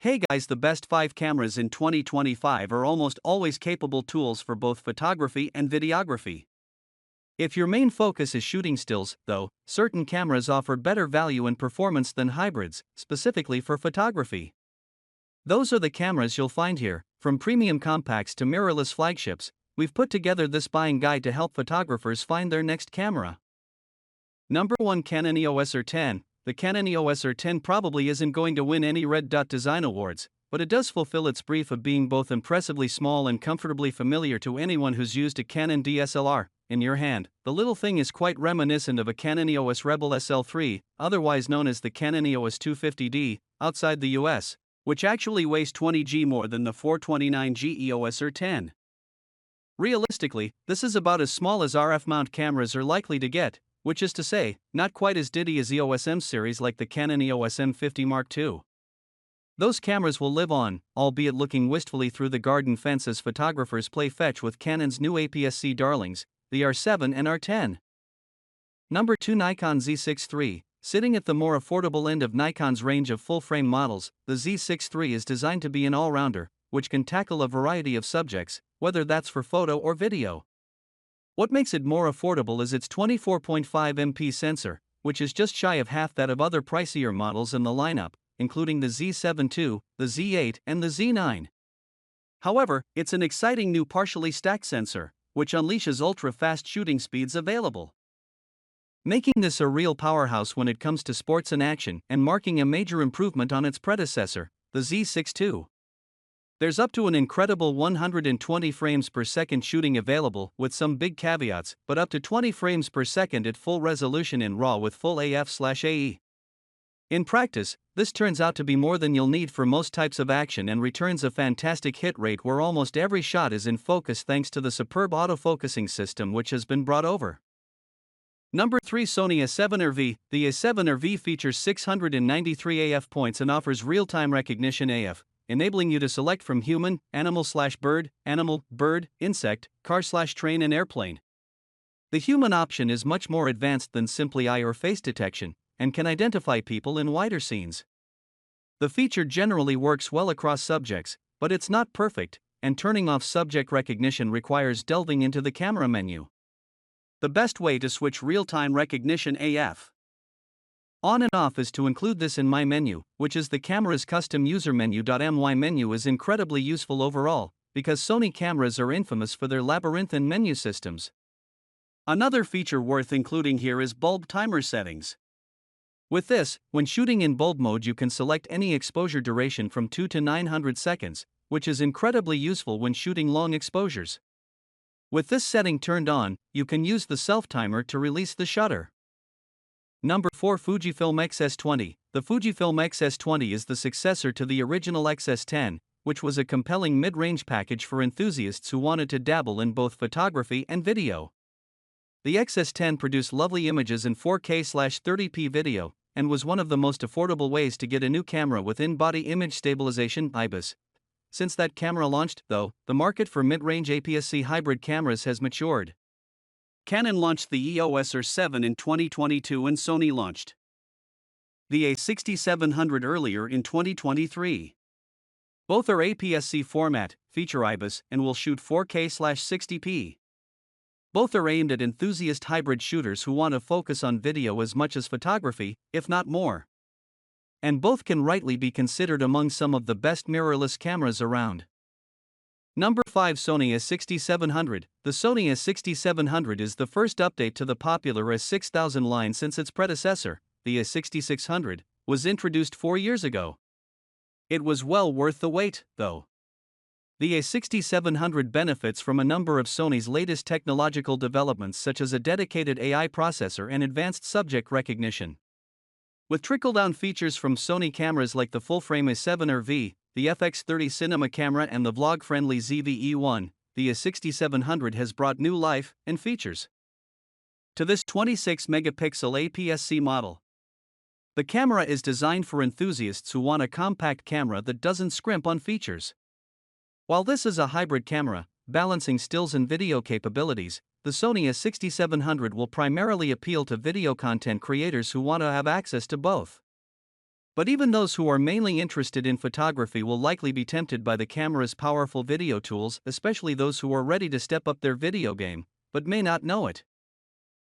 Hey guys, the best 5 cameras in 2025 are almost always capable tools for both photography and videography. If your main focus is shooting stills, though, certain cameras offer better value and performance than hybrids, specifically for photography. Those are the cameras you'll find here, from premium compacts to mirrorless flagships. We've put together this buying guide to help photographers find their next camera. Number 1, Canon EOS R10. The Canon EOS R10 probably isn't going to win any Red Dot Design Awards, but it does fulfill its brief of being both impressively small and comfortably familiar to anyone who's used a Canon DSLR. In your hand, the little thing is quite reminiscent of a Canon EOS Rebel SL3, otherwise known as the Canon EOS 250D, outside the US, which actually weighs 20g more than the 429G EOS R10. Realistically, this is about as small as RF mount cameras are likely to get, which is to say, not quite as ditty as EOS M series like the Canon EOS M50 Mark II. Those cameras will live on, albeit looking wistfully through the garden fence as photographers play fetch with Canon's new APS-C darlings, the R7 and R10. Number 2, Nikon Z6 III. Sitting at the more affordable end of Nikon's range of full-frame models, the Z6 III is designed to be an all-rounder, which can tackle a variety of subjects, whether that's for photo or video. What makes it more affordable is its 24.5 MP sensor, which is just shy of half that of other pricier models in the lineup, including the Z7 II, the Z8, and the Z9. However, it's an exciting new partially stacked sensor, which unleashes ultra-fast shooting speeds available, making this a real powerhouse when it comes to sports and action, and marking a major improvement on its predecessor, the Z6 II. There's up to an incredible 120 frames per second shooting available, with some big caveats, but up to 20 frames per second at full resolution in RAW with full AF/AE. In practice, this turns out to be more than you'll need for most types of action and returns a fantastic hit rate where almost every shot is in focus thanks to the superb autofocusing system which has been brought over. Number 3, Sony A7RV. The A7RV features 693 AF points and offers real-time recognition AF, enabling you to select from human, animal/bird, animal, bird, insect, car/train and airplane. The human option is much more advanced than simply eye or face detection, and can identify people in wider scenes. The feature generally works well across subjects, but it's not perfect, and turning off subject recognition requires delving into the camera menu. The best way to switch real-time recognition AF on and off is to include this in My Menu, which is the camera's custom user menu. My Menu is incredibly useful overall, because Sony cameras are infamous for their labyrinthine menu systems. Another feature worth including here is bulb timer settings. With this, when shooting in bulb mode you can select any exposure duration from 2 to 900 seconds, which is incredibly useful when shooting long exposures. With this setting turned on, you can use the self-timer to release the shutter. Number 4, Fujifilm X-S20. The Fujifilm X-S20 is the successor to the original X-S10, which was a compelling mid-range package for enthusiasts who wanted to dabble in both photography and video. The X-S10 produced lovely images in 4K/30p video, and was one of the most affordable ways to get a new camera with in-body image stabilization (IBIS). Since that camera launched, though, the market for mid-range APS-C hybrid cameras has matured. Canon launched the EOS R7 in 2022 and Sony launched the A6700 earlier in 2023. Both are APS-C format, feature IBIS, and will shoot 4K/60p. Both are aimed at enthusiast hybrid shooters who want to focus on video as much as photography, if not more. And both can rightly be considered among some of the best mirrorless cameras around. Number 5, Sony A6700. The Sony A6700 is the first update to the popular A6000 line since its predecessor, the A6600, was introduced 4 years ago. It was well worth the wait, though. The A6700 benefits from a number of Sony's latest technological developments such as a dedicated AI processor and advanced subject recognition. With trickle-down features from Sony cameras like the full-frame A7RV, the FX30 cinema camera and the vlog-friendly ZV-E1, the A6700 has brought new life and features to this 26-megapixel APS-C model. The camera is designed for enthusiasts who want a compact camera that doesn't scrimp on features. While this is a hybrid camera, balancing stills and video capabilities, the Sony A6700 will primarily appeal to video content creators who want to have access to both. But even those who are mainly interested in photography will likely be tempted by the camera's powerful video tools, especially those who are ready to step up their video game, but may not know it.